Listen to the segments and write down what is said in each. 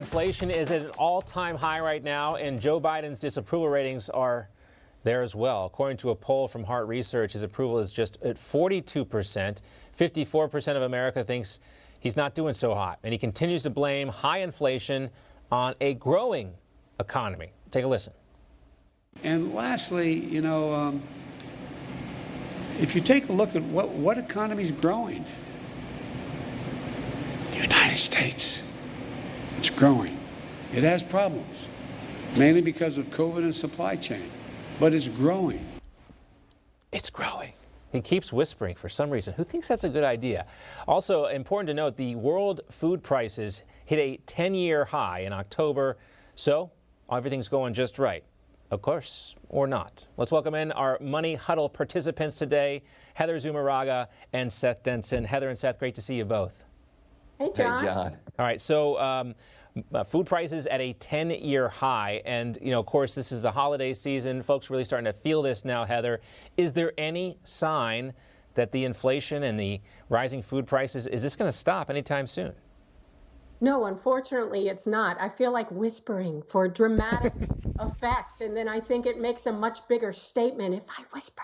inflation is at an all-time high right now, and Joe Biden's disapproval ratings are there as well. According to a poll from Hart Research, his approval is just at 42%. 54% of America thinks he's not doing so hot, and he continues to blame high inflation on a growing economy. Take a listen. And lastly, if you take a look at what economy is growing, the United States, it's growing. It has problems, mainly because of COVID and supply chain, but it's growing. It's growing. He keeps whispering for some reason. Who thinks that's a good idea? Also, important to note, the world food prices hit a 10-year high in October, so everything's going just right. Of course, or not. Let's welcome in our Money Huddle participants today, Heather Zumarraga and Seth Denson. Heather and Seth, great to see you both. Hey, John. Hey, John. All right, so food prices at a 10-year high. And, of course, this is the holiday season. Folks are really starting to feel this now, Heather. Is there any sign that the inflation and the rising food prices, is this going to stop anytime soon? No, unfortunately, it's not. I feel like whispering for dramatic effect, and then I think it makes a much bigger statement if I whisper.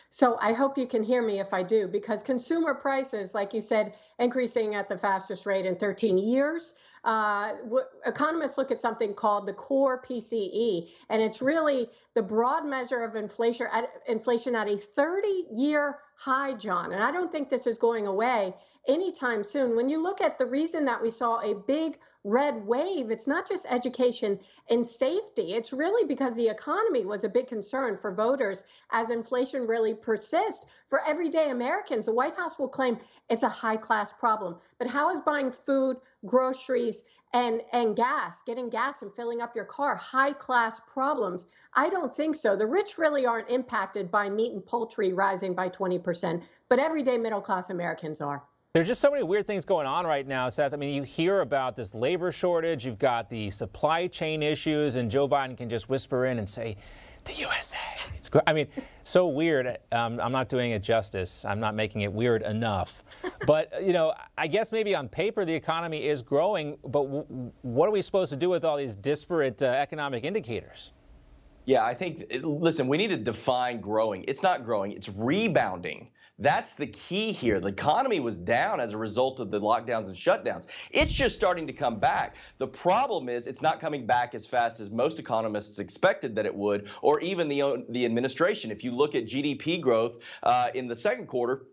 So I hope you can hear me if I do, because consumer prices, like you said, increasing at the fastest rate in 13 years. Economists look at something called the core PCE, and it's really the broad measure of inflation at a 30-year high, John. And I don't think this is going away anytime soon. When you look at the reason that we saw a big red wave, it's not just education and safety. It's really because the economy was a big concern for voters as inflation really persists. For everyday Americans, the White House will claim it's a high-class problem. But how is buying food, groceries, and gas, getting gas and filling up your car, high-class problems? I don't think so. The rich really aren't impacted by meat and poultry rising by 20%, but everyday middle-class Americans are. There's just so many weird things going on right now, Seth. I mean, you hear about this labor shortage, you've got the supply chain issues, and Joe Biden can just whisper in and say, the USA. It's great. I mean, so weird. I'm not doing it justice. I'm not making it weird enough. But, I guess maybe on paper the economy is growing, but what are we supposed to do with all these disparate economic indicators? Yeah, I think, listen, we need to define growing. It's not growing, it's rebounding. That's the key here. The economy was down as a result of the lockdowns and shutdowns. It's just starting to come back. The problem is it's not coming back as fast as most economists expected that it would, or even the administration. If you look at GDP growth in the second quarter,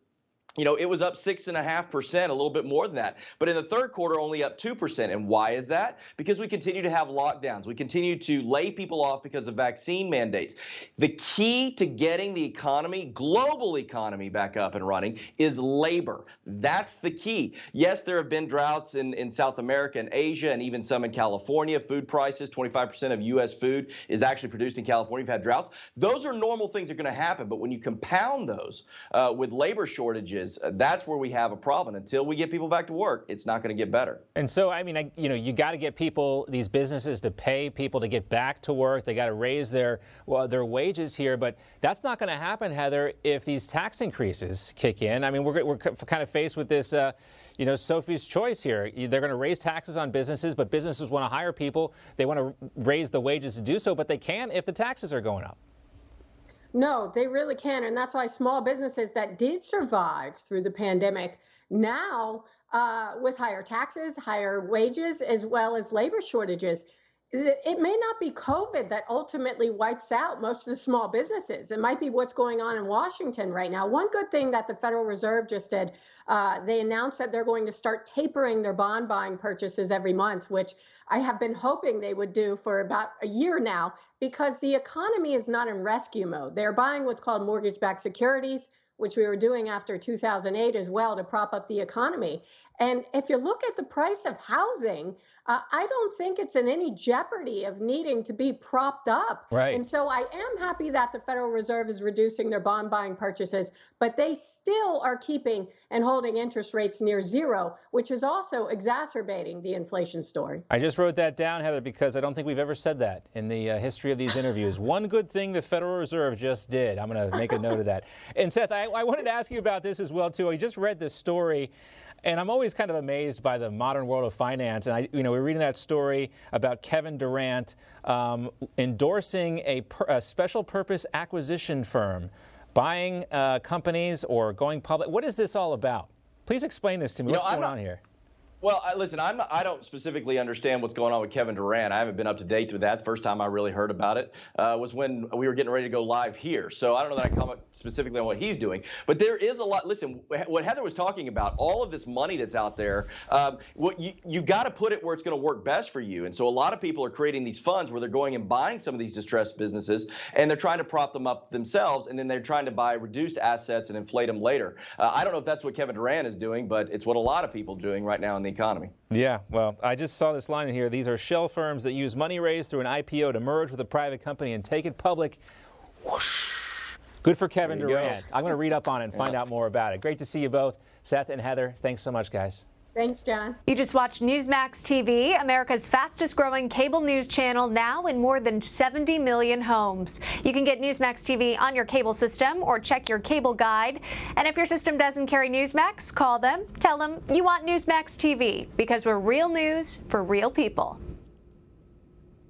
it was up 6.5%, a little bit more than that. But in the third quarter, only up 2%. And why is that? Because we continue to have lockdowns. We continue to lay people off because of vaccine mandates. The key to getting the economy, global economy, back up and running is labor. That's the key. Yes, there have been droughts in South America and Asia and even some in California. Food prices, 25% of U.S. food is actually produced in California. We've had droughts. Those are normal things that are going to happen. But when you compound those with labor shortages, that's where we have a problem. Until we get people back to work, it's not going to get better. And so, I mean, you got to get people, these businesses, to pay people to get back to work. They got to raise their wages here. But that's not going to happen, Heather, if these tax increases kick in. I mean, we're kind of faced with this, Sophie's choice here. They're going to raise taxes on businesses, but businesses want to hire people. They want to raise the wages to do so, but they can't if the taxes are going up. No, they really can. And that's why small businesses that did survive through the pandemic now, with higher taxes, higher wages, as well as labor shortages, it may not be COVID that ultimately wipes out most of the small businesses. It might be what's going on in Washington right now. One good thing that the Federal Reserve just did, they announced that they're going to start tapering their bond buying purchases every month, which I have been hoping they would do for about a year now, because the economy is not in rescue mode. They're buying what's called mortgage-backed securities, which we were doing after 2008 as well to prop up the economy. And if you look at the price of housing, I don't think it's in any jeopardy of needing to be propped up. Right. And so I am happy that the Federal Reserve is reducing their bond buying purchases, but they still are keeping and holding interest rates near zero, which is also exacerbating the inflation story. I just wrote that down, Heather, because I don't think we've ever said that in the history of these interviews. One good thing the Federal Reserve just did. I'm going to make a note of that. And Seth, I wanted to ask you about this as well, too. I just read this story And I'm always kind of amazed by the modern world of finance. And we're reading that story about Kevin Durant endorsing a special purpose acquisition firm, buying companies or going public. What is this all about? Please explain this to me. What's going on here? Well, listen, I don't specifically understand what's going on with Kevin Durant. I haven't been up to date with that. The first time I really heard about it was when we were getting ready to go live here. So I don't know that I can comment specifically on what he's doing. But there is a lot. Listen, what Heather was talking about, all of this money that's out there, you got to put it where it's going to work best for you. And so a lot of people are creating these funds where they're going and buying some of these distressed businesses, and they're trying to prop them up themselves, and then they're trying to buy reduced assets and inflate them later. I don't know if that's what Kevin Durant is doing, but it's what a lot of people are doing right now in the economy. Yeah, well, I just saw this line in here. These are shell firms that use money raised through an IPO to merge with a private company and take it public. Whoosh. Good for Kevin Durant. I'm going to read up on it and find out more about it. Great to see you both, Seth and Heather. Thanks so much, guys. Thanks, John. You just watched Newsmax TV, America's fastest growing cable news channel, now in more than 70 million homes. You can get Newsmax TV on your cable system or check your cable guide. And if your system doesn't carry Newsmax, call them, tell them you want Newsmax TV, because we're real news for real people.